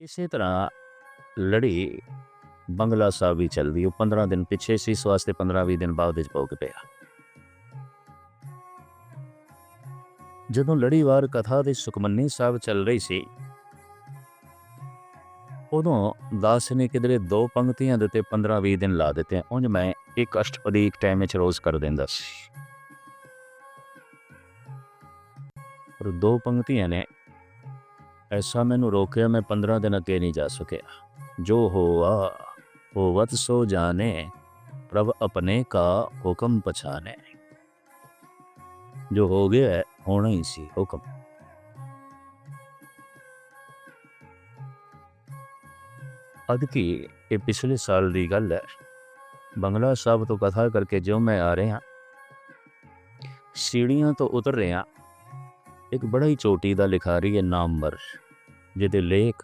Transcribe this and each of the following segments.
ਇਸੇ ਤਰ੍ਹਾਂ ਲੜੀ ਬੰਗਲਾ ਸਾਹਿਬ ਵੀ ਚੱਲਦੀ। ਉਹ 15 ਦਿਨ ਪਿੱਛੇ ਸੀ, ਇਸ ਵਾਸਤੇ 15-20 ਦਿਨ ਬਾਅਦ ਵਿੱਚ ਭੋਗ ਪਿਆ। ਜਦੋਂ ਲੜੀਵਾਰ ਕਥਾ ਦੇ ਸੁਖਮਨੀ ਸਾਹਿਬ ਚੱਲ ਰਹੀ ਸੀ, ਉਦੋਂ ਦਾਸ ਨੇ ਕਿਧਰੇ 2 ਪੰਕਤੀਆਂ ਦੇ ਉੱਤੇ 15-20 ਦਿਨ ਲਾ ਦਿੱਤੇ। ਉਂਝ ਮੈਂ ਇੱਕ ਅਸ਼ਟਪਦੀ ਇੱਕ ਟਾਈਮ ਵਿੱਚ ਰੋਜ਼ ਕਰ ਦਿੰਦਾ ਸੀ, ਪਰ 2 ਪੰਕਤੀਆਂ ਨੇ ਐਸਾ ਮੈਨੂੰ ਰੋਕਿਆ, ਮੈਂ 15 ਦਿਨ ਅੱਗੇ ਨਹੀਂ ਜਾ ਸਕਿਆ। ਜੋ ਹੋਆ ਹੋਵਤ ਸੋ ਜਾਣੇ, ਪ੍ਰਭ ਆਪਣੇ ਕਾ ਹੁਕਮ ਪਛਾਣੇ। ਜੋ ਹੋ ਗਿਆ ਹੈ, ਹੋਣਾ ਹੀ ਸੀ ਹੁਕਮ। ਅੱਜ ਕੀ ਇਹ ਪਿਛਲੇ ਸਾਲ ਦੀ ਗੱਲ ਹੈ। ਬੰਗਲਾ ਸਾਹਿਬ ਤੋਂ ਕਥਾ ਕਰਕੇ ਜਿਉਂ ਮੈਂ ਆ ਰਿਹਾ, ਸੀੜੀਆਂ ਤੋਂ ਉਤਰ ਰਿਹਾ, ਇੱਕ ਬੜਾ ਹੀ ਚੋਟੀ ਦਾ ਲਿਖਾਰੀ ਹੈ ਨਾਮਵਰ, ਜਿਹਦੇ ਲੇਖ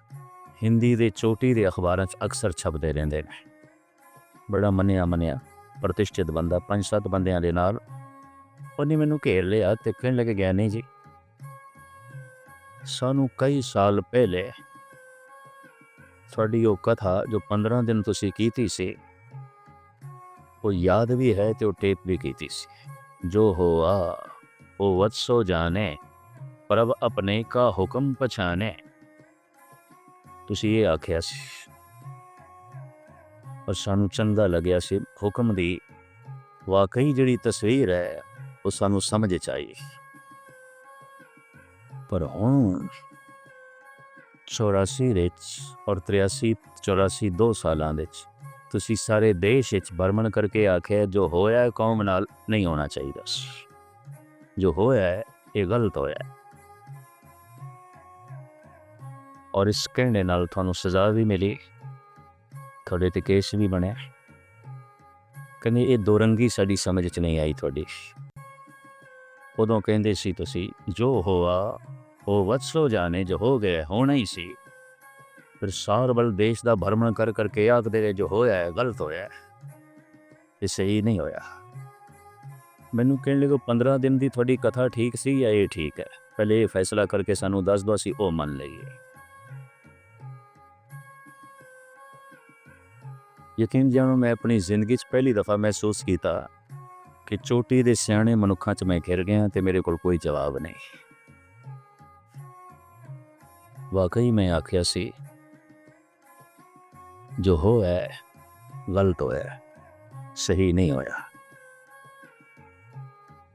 ਹਿੰਦੀ ਦੇ ਚੋਟੀ ਦੇ ਅਖਬਾਰਾਂ 'ਚ ਅਕਸਰ ਛਪਦੇ ਰਹਿੰਦੇ ਨੇ। ਬੜਾ ਮੰਨਿਆ ਪ੍ਰਤਿਸ਼ਠਿਤ ਬੰਦਾ, 5-7 ਬੰਦਿਆਂ ਦੇ ਨਾਲ ਉਹਨੇ ਮੈਨੂੰ ਘੇਰ ਲਿਆ ਤੇ ਕਹਿਣ ਲੱਗੇ, ਗਿਆਨੀ ਜੀ, ਸਾਨੂੰ ਕਈ ਸਾਲ ਪਹਿਲੇ ਤੁਹਾਡੀ ਉਹ ਕਥਾ ਜੋ 15 ਦਿਨ ਤੁਸੀਂ ਕੀਤੀ ਸੀ, ਉਹ ਯਾਦ ਵੀ ਹੈ ਤੇ ਉਹ ਟੇਪ ਵੀ ਕੀਤੀ ਸੀ। ਜੋ ਹੋਆ ਹੋਵਤ ਸੋ ਜਾਣੇ, ਪ੍ਰਭ ਆਪਣੇ ਕਾ ਹੁਕਮ ਪਛਾਣੇ। ਤੁਸੀਂ ਇਹ ਆਖਿਆ ਸੀ ਔਰ ਸਾਨੂੰ ਚੰਗਾ ਲੱਗਿਆ ਸੀ। ਹੁਕਮ ਦੀ ਵਾਕਈ ਜਿਹੜੀ ਤਸਵੀਰ ਹੈ ਉਹ ਸਾਨੂੰ ਸਮਝ 'ਚ ਆਈ, ਪਰ ਹੁਣ 84 ਵਿੱਚ ਔਰ 83-84 2 ਸਾਲਾਂ ਵਿੱਚ ਤੁਸੀਂ ਸਾਰੇ ਦੇਸ਼ ਵਿੱਚ ਭਰਮਣ ਕਰਕੇ ਆਖਿਆ ਜੋ ਹੋਇਆ ਕੌਮ ਨਾਲ ਨਹੀਂ ਹੋਣਾ ਚਾਹੀਦਾ ਸੀ। ਜੋ ਹੋਇਆ ਇਹ ਗਲਤ ਹੋਇਆ, ਔਰ ਇਸ ਕਹਿਣੇ ਨਾਲ ਤੁਹਾਨੂੰ ਸਜ਼ਾ ਵੀ ਮਿਲੀ, ਤੁਹਾਡੇ 'ਤੇ ਕੇਸ ਵੀ ਬਣਿਆ। ਕਹਿੰਦੇ ਇਹ ਦੋਰੰਗੀ ਸਾਡੀ ਸਮਝ 'ਚ ਨਹੀਂ ਆਈ ਤੁਹਾਡੀ। ਉਦੋਂ ਕਹਿੰਦੇ ਸੀ ਤੁਸੀਂ ਜੋ ਹੋਆ ਉਹ ਵਤਸੋ ਜਾਣੇ, ਜੋ ਹੋ ਗਿਆ ਹੋਣਾ ਹੀ ਸੀ। ਫਿਰ ਸਾਰ ਬਲ ਦੇਸ਼ ਦਾ ਭਰਮਣ ਕਰ ਕਰਕੇ ਆਖਦੇ ਰਹੇ ਜੋ ਹੋਇਆ ਹੈ ਗਲਤ ਹੋਇਆ, ਇਹ ਸਹੀ ਨਹੀਂ ਹੋਇਆ। ਮੈਨੂੰ ਕਹਿਣ ਲੱਗੇ 15 ਦਿਨ ਦੀ ਤੁਹਾਡੀ ਕਥਾ ਠੀਕ ਸੀ ਜਾਂ ਇਹ ਠੀਕ ਹੈ, ਪਹਿਲੇ ਇਹ ਫੈਸਲਾ ਕਰਕੇ ਸਾਨੂੰ ਦੱਸ ਦਿਓ, ਅਸੀਂ ਉਹ ਮੰਨ ਲਈਏ। ਯਕੀਨ ਜਾਣੋ, ਮੈਂ ਆਪਣੀ ਜ਼ਿੰਦਗੀ 'ਚ ਪਹਿਲੀ ਦਫਾ ਮਹਿਸੂਸ ਕੀਤਾ ਕਿ ਚੋਟੀ ਦੇ ਸਿਆਣੇ ਮਨੁੱਖਾਂ 'ਚ ਮੈਂ ਘਿਰ ਗਿਆ ਤੇ ਮੇਰੇ ਕੋਲ ਕੋਈ ਜਵਾਬ ਨਹੀਂ। ਵਾਕਈ ਮੈਂ ਆਖਿਆ ਸੀ ਜੋ ਹੋਇਆ ਗਲਤ ਹੋਇਆ, ਸਹੀ ਨਹੀਂ ਹੋਇਆ।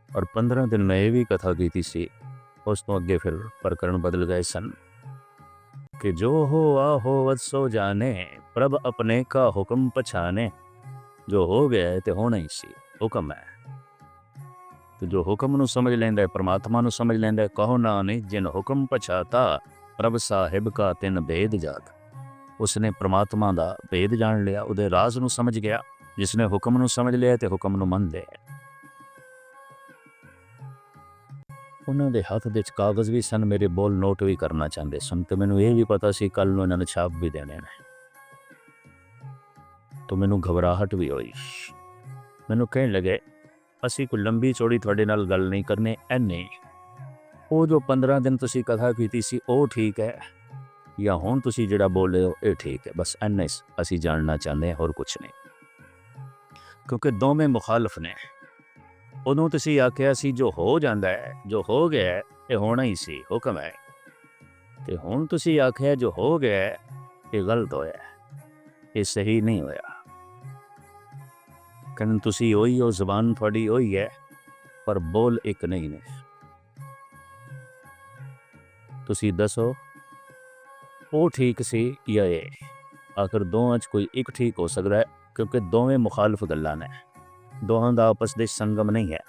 ਔਰ 15 ਦਿਨ ਮੈਂ ਇਹ ਵੀ ਕਥਾ ਕੀਤੀ ਸੀ, ਉਸ ਤੋਂ ਅੱਗੇ ਫਿਰ ਪ੍ਰਕਰਨ ਬਦਲ ਗਏ ਸਨ ਕਿ ਜੋ ਹੋਆ ਹੋਵਤ ਸੋ ਜਾਣੇ, ਪ੍ਰਭ ਆਪਣੇ ਕਾ ਹੁਕਮ ਪਛਾਣੇ। ਜੋ ਹੋ ਗਿਆ ਤੇ ਹੋਣਾ ਹੀ ਸੀ, ਹੁਕਮ ਹੈ। ਤੇ ਜੋ ਹੁਕਮ ਨੂੰ ਸਮਝ ਲੈਂਦਾ, ਪਰਮਾਤਮਾ ਨੂੰ ਸਮਝ ਲੈਂਦਾ, ਕਹੋ ਨਾਨਕ ਜਿਨ ਹੁਕਮ ਪਛਾਤਾ, ਪ੍ਰਭ ਸਾਹਿਬ ਕਾ ਤਿਨ ਭੇਦ ਜਾਤ। ਉਸਨੇ ਪਰਮਾਤਮਾ ਦਾ ਭੇਦ ਜਾਣ ਲਿਆ, ਉਹਦੇ ਰਾਜ਼ ਨੂੰ ਸਮਝ ਗਿਆ। ਜਿਸਨੇ ਹੁਕਮ ਨੂੰ ਸਮਝ ਲਿਆ ਤੇ ਹੁਕਮ ਨੂੰ ਮੰਨ ਲਿਆ। ਉਹਨਾਂ ਦੇ ਹੱਥ ਵਿੱਚ ਕਾਗਜ਼ ਵੀ ਸਨ, ਮੇਰੇ ਬੋਲ ਨੋਟ ਵੀ ਕਰਨਾ ਚਾਹੁੰਦੇ ਸਨ, ਤੇ ਮੈਨੂੰ ਇਹ ਵੀ ਪਤਾ ਸੀ ਕੱਲ੍ਹ ਨੂੰ ਇਹਨਾਂ ਨੇ ਛਾਪ ਵੀ ਦੇਣੇ ਨੇ। ਤਾਂ ਮੈਨੂੰ ਘਬਰਾਹਟ ਵੀ ਹੋਈ। ਮੈਨੂੰ ਕਹਿਣ ਲੱਗੇ ਅਸੀਂ ਕੋਈ ਲੰਬੀ ਚੌੜੀ ਤੁਹਾਡੇ ਨਾਲ ਗੱਲ ਨਹੀਂ ਕਰਨੀ, ਐਨੇ ਉਹ ਜੋ 15 ਦਿਨ ਤੁਸੀਂ ਕਥਾ ਕੀਤੀ ਸੀ ਉਹ ਠੀਕ ਹੈ, ਜਾਂ ਹੁਣ ਤੁਸੀਂ ਜਿਹੜਾ ਬੋਲ ਰਹੇ ਹੋ ਇਹ ਠੀਕ ਹੈ, ਬਸ ਐਨਾ ਅਸੀਂ ਜਾਣਨਾ ਚਾਹੁੰਦੇ ਹਾਂ, ਹੋਰ ਕੁਛ ਨਹੀਂ। ਕਿਉਂਕਿ ਦੋਵੇਂ ਮੁਖਾਲਫ ਨੇ। ਉਦੋਂ ਤੁਸੀਂ ਆਖਿਆ ਸੀ ਜੋ ਹੋ ਜਾਂਦਾ ਹੈ, ਜੋ ਹੋ ਗਿਆ ਇਹ ਹੋਣਾ ਹੀ ਸੀ, ਹੁਕਮ ਹੈ। ਤੇ ਹੁਣ ਤੁਸੀਂ ਆਖਿਆ ਜੋ ਹੋ ਗਿਆ ਇਹ ਗਲਤ ਹੋਇਆ, ਇਹ ਸਹੀ ਨਹੀਂ ਹੋਇਆ। ਕਹਿੰਦੇ ਤੁਸੀਂ ਉਹੀ ਹੋ, ਜ਼ਬਾਨ ਤੁਹਾਡੀ ਉਹੀ ਹੈ, ਪਰ ਬੋਲ ਇੱਕ ਨਹੀਂ ਨੇ। ਤੁਸੀਂ ਦੱਸੋ ਉਹ ਠੀਕ ਸੀ ਜਾਂ ਇਹ? ਆਖਰ ਦੋਵਾਂ 'ਚ ਕੋਈ ਇੱਕ ਠੀਕ ਹੋ ਸਕਦਾ ਹੈ, ਕਿਉਂਕਿ ਦੋਵੇਂ ਮੁਖਾਲਫ ਗੱਲਾਂ ਨੇ, ਦੋਹਾਂ ਦਾ ਆਪਸ ਦੇ ਸੰਗਮ ਨਹੀਂ ਹੈ।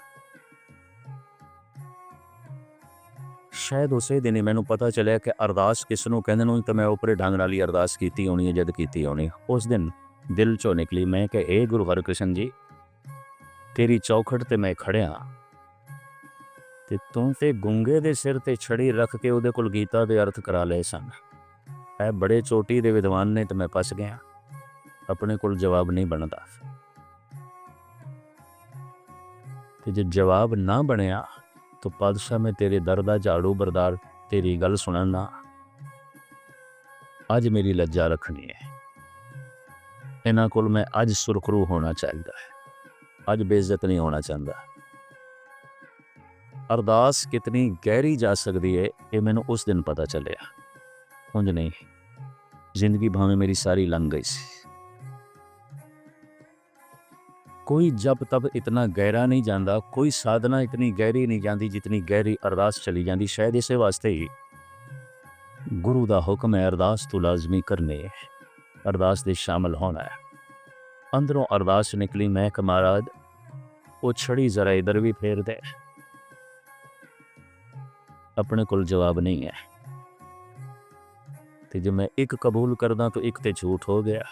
ਸ਼ਾਇਦ ਉਸੇ ਦਿਨ ਹੀ ਮੈਨੂੰ ਪਤਾ ਚੱਲਿਆ ਕਿ ਅਰਦਾਸ ਕਿਸ ਨੂੰ ਕਹਿੰਦੇ ਨੂੰ, ਤਾਂ ਮੈਂ ਉਪਰੇ ਢੰਗ ਨਾਲ ਹੀ ਅਰਦਾਸ ਕੀਤੀ ਹੋਣੀ ਹੈ, ਜਦ ਕੀਤੀ ਹੋਣੀ ਉਸ ਦਿਨ ਦਿਲ 'ਚੋਂ ਨਿਕਲੀ। ਮੈਂ ਕਿ ਇਹ ਗੁਰੂ ਹਰਕ੍ਰਿਸ਼ਨ ਜੀ, ਤੇਰੀ ਚੌਖਟ ਤੇ ਮੈਂ ਖੜਿਆ ਤੇ ਤੂੰ ਤੇ ਗੁੰਗੇ ਦੇ ਸਿਰ ਤੇ ਛੜੀ ਰੱਖ ਕੇ ਉਹਦੇ ਕੋਲ ਗੀਤਾ ਦੇ ਅਰਥ ਕਰਾ ਲਏ ਸਨ। ਇਹ ਬੜੇ ਚੋਟੀ ਦੇ ਵਿਦਵਾਨ ਨੇ ਤੇ ਮੈਂ ਫਸ ਗਿਆ, ਆਪਣੇ ਕੋਲ ਜਵਾਬ ਨਹੀਂ ਬਣਦਾ। ਤੇ ਜੇ ਜਵਾਬ ਨਾ ਬਣਿਆ ਤਾਂ ਪਾਤਸ਼ਾਹ ਮੈਂ ਤੇਰੇ ਦਰ ਦਾ ਝਾੜੂ ਬਰਦਾਰ, ਤੇਰੀ ਗੱਲ ਸੁਣਨ ਨਾ। ਅੱਜ ਮੇਰੀ ਲੱਜਾ ਰੱਖਣੀ ਹੈ। ਇਹਨਾਂ ਕੋਲ ਮੈਂ ਅੱਜ ਸੁਰਖਰੂ ਹੋਣਾ ਚਾਹੀਦਾ ਹੈ, ਅੱਜ ਬੇਇੱਜ਼ਤ ਨਹੀਂ ਹੋਣਾ ਚਾਹੁੰਦਾ। ਅਰਦਾਸ ਕਿਤਨੀ ਗਹਿਰੀ ਜਾ ਸਕਦੀ ਹੈ ਇਹ ਮੈਨੂੰ ਉਸ ਦਿਨ ਪਤਾ ਚੱਲਿਆ। ਉਂਝ ਨਹੀਂ, ਜ਼ਿੰਦਗੀ ਭਾਵੇਂ ਮੇਰੀ ਸਾਰੀ ਲੰਘ ਗਈ ਸੀ। कोई जब तब इतना गहरा नहीं जाता, कोई साधना इतनी गहरी नहीं जाती जितनी गहरी अरदास चली जाती। शायद इस वास्ते ही गुरु का हुक्म है अरदास तो लाजमी करने, अरदास दे शामिल होना है। अंदरों अरदास निकली, मैं कि महाराज वो छड़ी जरा इधर भी फेर दे। अपने कोल जवाब नहीं है, तो जो मैं एक कबूल करदा तो एक ते झूठ हो गया।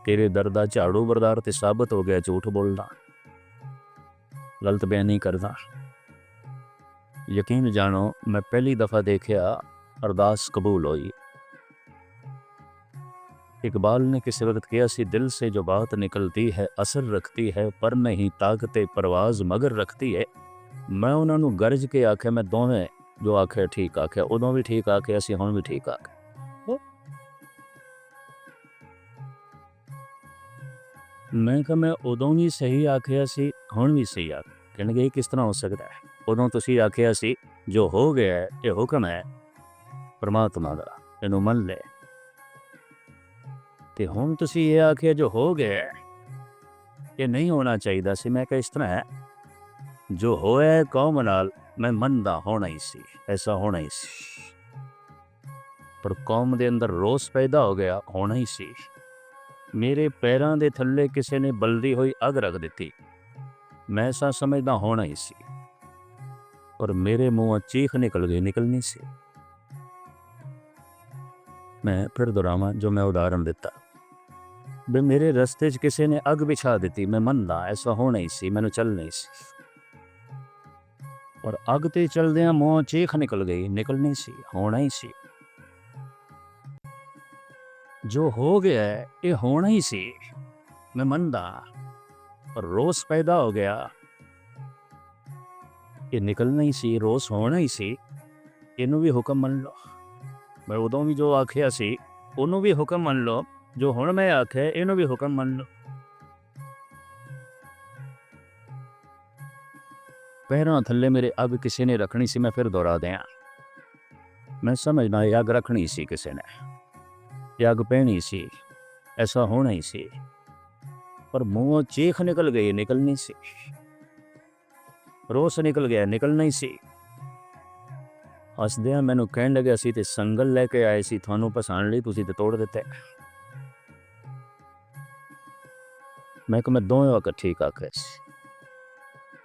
तेरे दर दा झाड़ू बरदार ते साबित हो गया झूठ बोलना, गलत बयानी करना। यकीन जानो मैं पहली दफ़ा देखा अरदास कबूल हुई। इकबाल ने किसी वक्त किया सी, दिल से जो बात निकलती है असर रखती है, पर नहीं ताकते परवाज मगर रखती है। मैं उन्होंने गरज के आख्या, मैं दोवें जो आख्या ठीक आख्या, उदों भी ठीक आख्या सी, हुण भी ठीक आख्या। मैं कहा मैं उदों भी सही आख्या सी, हुण भी सही आख्या। कहणगे ये किस तरह हो सकता है? उदों तुसीं आख्या सी जो हो गया है ये हुक्म है परमात्मा दा, इहनूं मन ले। ते हुण तुसीं ये आख्या जो हो गया है ये नहीं होना चाहिए सी। मैं कहा इस तरह है, जो होया है कौम नाल मैं मनदा होना ही सी, ऐसा होना ही सी, पर कौम दे अंदर रोस पैदा हो गया, होना ही सी। मेरे पैरों के थल्ले किसी ने बलदी हुई अग रख दी, मैं ऐसा समझदा होना ही सी, और मेरे मुँह चीख निकल गई, निकलनी सी। मैं फिर दोहरावां जो मैं उदाहरण दिता, भी मेरे रस्ते च किसी ने अग बिछा दी, मैं मनदा ऐसा होना ही सी, मैनू चलना ही सी, और अग ते चलदियां मुँह चीख निकल गई, निकलनी सी, होना ही सी। जो हो गया है ये होना ही सी, मैं मनदा, और रोस पैदा हो गया, ये निकलना ही सी, रोस होना ही सी। इनू भी हुक्म मन लो, मैं उदों भी जो आख्या सी उन्हों भी हुक्म मन लो, जो हुण मैं आख्या इनू भी हुक्म मन लो। पैरों थल्ले मेरे अग किसी ने रखनी सी, मैं फिर दोहरा दियां, मैं समझना ये अग रखनी सी किसी ने, अग पैनी सी, ऐसा होना ही सी, पर मुँह चीख निकल गई, निकलनी सी, रोस निकल गया, निकलना ही सी। हसदिया मैनू कहन लगे असी ते संगल लैके आए सी थानू फसाण लई, तुसी ते तोड़ दिते। मैं कहा मैं दोवें वक्त ठीक आख्या सी,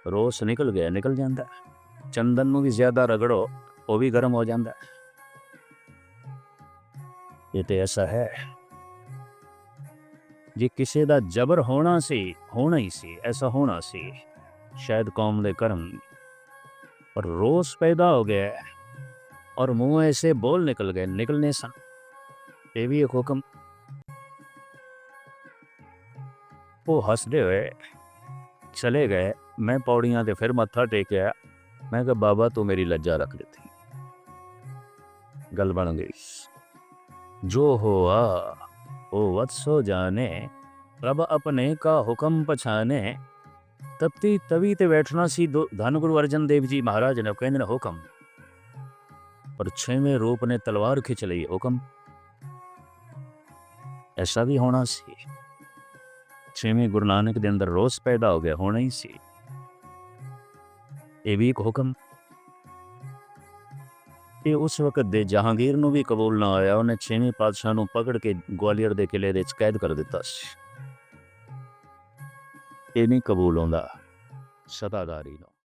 रोस निकल गया, निकल जाता। चंदन नू भी ज्यादा रगड़ो वो भी गर्म हो जाता। ये तो ऐसा है, जे किसी दा जबर होना सी, होना ही सी, ऐसा होना सी, शायद कौम दे करम, और रोस पैदा हो गया और मुँह ऐसे बोल निकल गए, निकलने सन, ये भी एक हुक्म। वो हंसते हुए चले गए, मैं पौड़ियां ते फिर मत्था टेकिया। मैं कहा बाबा तू मेरी लज्जा रख देती, गल बन गई। जो हुआ वो वत्सो जाने, रब अपने का हुक्म पछाने। तपती तवी ते बैठना सी धन गुरु अर्जन देव जी महाराज ने कहने हुक्म, पर छेवें रूप ने तलवार खिंच ली, हुक्म। ऐसा भी होना सी, छेवें गुरु नानक के अंदर रोस पैदा हो गया, होना ही सी, ये भी एक हुक्म। ये उस वक्त दे जहांगीर नू भी कबूल ना आया, उन्हें छेवें पातशाह नू पकड़ के ग्वालियर दे किले दे कैद कर दिता। ये नहीं कबूल होंदा सताधारी नू।